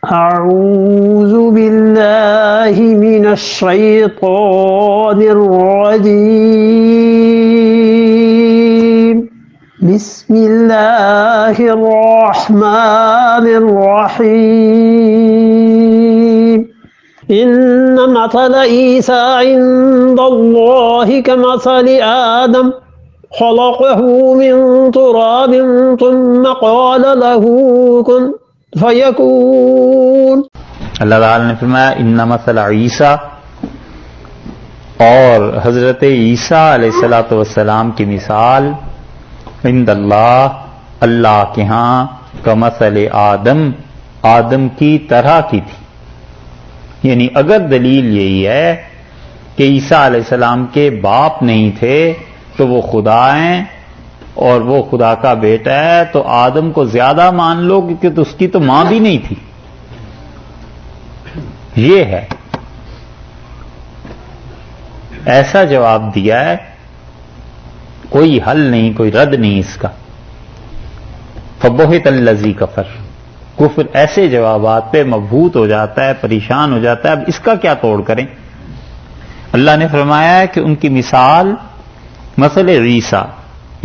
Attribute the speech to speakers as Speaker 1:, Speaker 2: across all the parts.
Speaker 1: أعوذ بالله من الشيطان الرجيم بسم الله الرحمن الرحيم إن مثل عيسى عند الله كمثل آدم خلقه من تراب ثم قال له كن فیکون۔
Speaker 2: اللہ تعالیٰ نے فرمایا ان مثل عیسیٰ، اور حضرت عیسیٰ علیہ السلام کی مثال عند اللہ، اللہ کے ہاں، کمثل آدم، آدم کی طرح کی تھی۔ یعنی اگر دلیل یہی ہے کہ عیسیٰ علیہ السلام کے باپ نہیں تھے تو وہ خدا ہیں اور وہ خدا کا بیٹا ہے، تو آدم کو زیادہ مان لو کیونکہ تو اس کی تو ماں بھی نہیں تھی۔ یہ ہے، ایسا جواب دیا ہے، کوئی حل نہیں، کوئی رد نہیں اس کا۔ فبہت الذی کفر، کفر ایسے جوابات پہ مبہوت ہو جاتا ہے، پریشان ہو جاتا ہے، اب اس کا کیا توڑ کریں؟ اللہ نے فرمایا ہے کہ ان کی مثال مثل عیسیٰ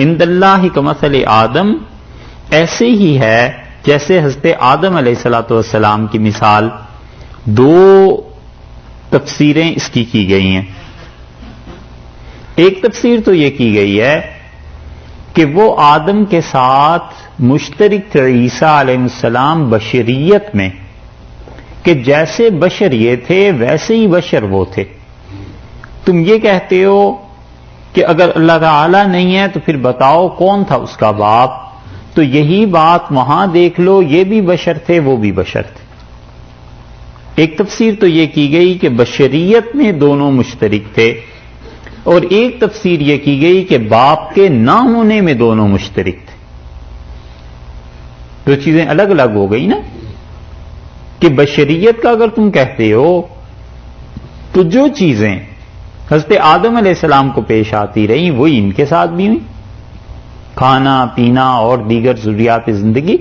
Speaker 2: عند اللہ کمثل آدم، ایسے ہی ہے جیسے حضرت آدم علیہ السلام کی مثال۔ دو تفسیریں اس کی گئی ہیں۔ ایک تفسیر تو یہ کی گئی ہے کہ وہ آدم کے ساتھ مشترک تھے عیسیٰ علیہ السلام بشریت میں، کہ جیسے بشر یہ تھے ویسے ہی بشر وہ تھے۔ تم یہ کہتے ہو کہ اگر اللہ تعالیٰ نہیں ہے تو پھر بتاؤ کون تھا اس کا باپ؟ تو یہی بات وہاں دیکھ لو، یہ بھی بشر تھے، وہ بھی بشر تھے۔ ایک تفسیر تو یہ کی گئی کہ بشریت میں دونوں مشترک تھے، اور ایک تفسیر یہ کی گئی کہ باپ کے نہ ہونے میں دونوں مشترک تھے۔ دو چیزیں الگ الگ ہو گئی نا، کہ بشریت کا اگر تم کہتے ہو تو جو چیزیں حضرت آدم علیہ السلام کو پیش آتی رہیں وہی ان کے ساتھ بھی ہوئی، کھانا پینا اور دیگر ضروریات زندگی،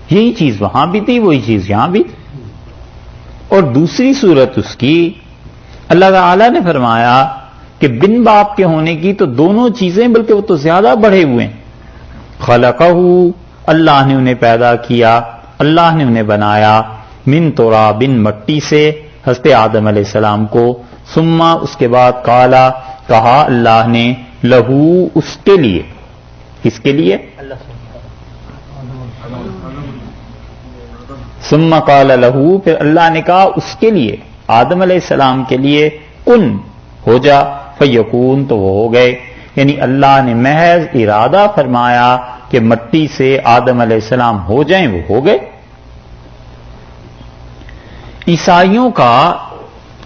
Speaker 2: یہی چیز وہاں بھی تھی، وہی چیز یہاں بھی تھی۔ اور دوسری صورت اس کی، اللہ تعالیٰ نے فرمایا کہ بن باپ کے ہونے کی تو دونوں چیزیں، بلکہ وہ تو زیادہ بڑھے ہوئے ہیں۔ خلقہ، اللہ نے انہیں پیدا کیا، اللہ نے انہیں بنایا، من تراب، مٹی سے، حضرت آدم علیہ السلام کو، ثم اس کے بعد قالا، کہا اللہ نے، لہو اس کے لیے، کس کے لیے؟ ثم قال لہو، پھر اللہ نے کہا اس کے لیے، آدم علیہ السلام کے لیے، کن، ہو جا، فیکون، تو وہ ہو گئے۔ یعنی اللہ نے محض ارادہ فرمایا کہ مٹی سے آدم علیہ السلام ہو جائیں، وہ ہو گئے۔ عیسائیوں کا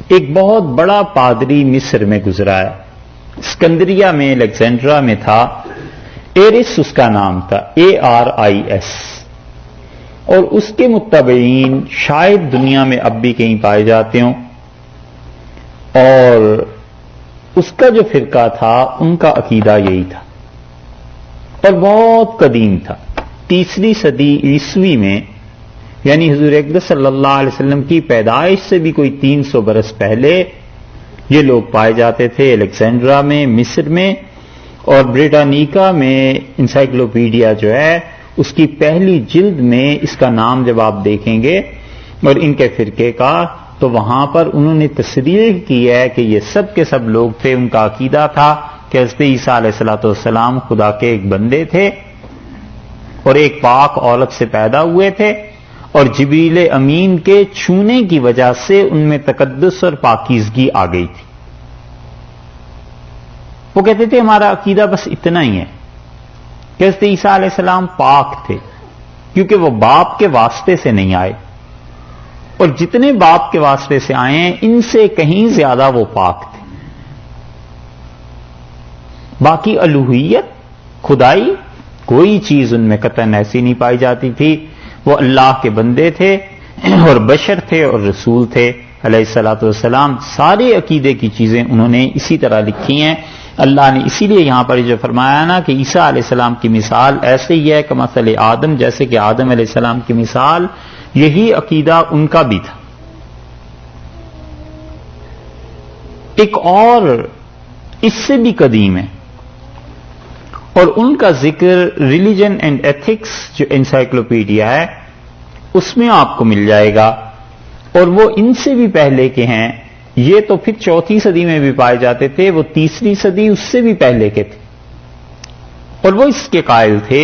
Speaker 2: ایک بہت بڑا پادری مصر میں گزرا ہے، اسکندریہ میں، الیگزینڈرا میں تھا، ایرس اس کا نام تھا، ARIS، اور اس کے متبعین شاید دنیا میں اب بھی کہیں پائے جاتے ہوں، اور اس کا جو فرقہ تھا ان کا عقیدہ یہی تھا، اور بہت قدیم تھا، 3 صدی عیسوی میں، یعنی حضور اقدس صلی اللہ علیہ وسلم کی پیدائش سے بھی کوئی 300 برس پہلے یہ لوگ پائے جاتے تھے، الیگزینڈرا میں، مصر میں، اور بریٹانیکا میں انسائکلوپیڈیا جو ہے اس کی پہلی جلد میں اس کا نام جب آپ دیکھیں گے اور ان کے فرقے کا، تو وہاں پر انہوں نے تصریح کی ہے کہ یہ سب کے سب لوگ تھے، ان کا عقیدہ تھا کہ حضرت عیسیٰ علیہ السلام خدا کے ایک بندے تھے اور ایک پاک عورت سے پیدا ہوئے تھے، اور جبریل امین کے چھونے کی وجہ سے ان میں تقدس اور پاکیزگی آ گئی تھی۔ وہ کہتے تھے ہمارا عقیدہ بس اتنا ہی ہے کہ حضرت عیسیٰ علیہ السلام پاک تھے، کیونکہ وہ باپ کے واسطے سے نہیں آئے، اور جتنے باپ کے واسطے سے آئے ہیں ان سے کہیں زیادہ وہ پاک تھے۔ باقی الوہیت، خدائی، کوئی چیز ان میں قطعاً ایسی نہیں پائی جاتی تھی۔ وہ اللہ کے بندے تھے اور بشر تھے اور رسول تھے علیہ الصلوۃ والسلام۔ سارے عقیدے کی چیزیں انہوں نے اسی طرح لکھی ہیں۔ اللہ نے اسی لیے یہاں پر جو فرمایا نا کہ عیسیٰ علیہ السلام کی مثال ایسے ہی ہے کمثل آدم، جیسے کہ آدم علیہ السلام کی مثال یہی عقیدہ ان کا بھی تھا. ایک اور اس سے بھی قدیم ہے اور ان کا ذکر ریلیجن اینڈ ایتھکس جو انسائکلوپیڈیا ہے اس میں آپ کو مل جائے گا، اور وہ ان سے بھی پہلے کے ہیں. یہ تو پھر 4 صدی میں بھی پائے جاتے تھے، وہ 3 صدی اس سے بھی پہلے کے تھے، اور وہ اس کے قائل تھے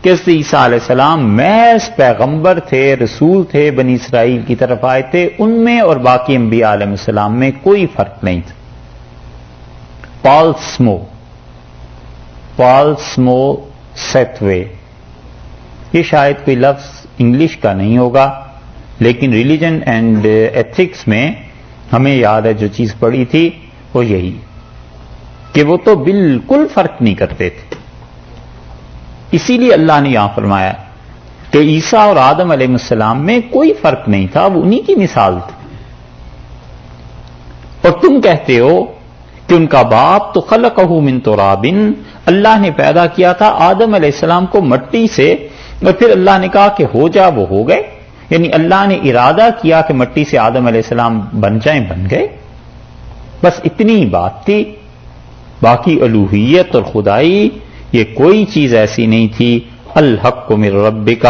Speaker 2: کہ حضرت عیسیٰ علیہ السلام محض پیغمبر تھے، رسول تھے، بنی اسرائیل کی طرف آئے تھے، ان میں اور باقی انبیاء علیہ السلام میں کوئی فرق نہیں تھا. پال سمو سیتھوے، یہ شاید کوئی لفظ انگلش کا نہیں ہوگا، لیکن ریلیجن اینڈ ایتھکس میں ہمیں یاد ہے جو چیز پڑھی تھی وہ یہی کہ وہ تو بالکل فرق نہیں کرتے تھے. اسی لیے اللہ نے یہاں فرمایا کہ عیسیٰ اور آدم علیہ السلام میں کوئی فرق نہیں تھا، وہ انہی کی مثال تھی. اور تم کہتے ہو کہ ان کا باپ تو خلقہ من تراب، اللہ نے پیدا کیا تھا آدم علیہ السلام کو مٹی سے، اور پھر اللہ نے کہا کہ ہو جا، وہ ہو گئے. یعنی اللہ نے ارادہ کیا کہ مٹی سے آدم علیہ السلام بن جائیں، بن گئے. بس اتنی ہی بات تھی. باقی الوہیت اور خدائی یہ کوئی چیز ایسی نہیں تھی. الحق من ربک،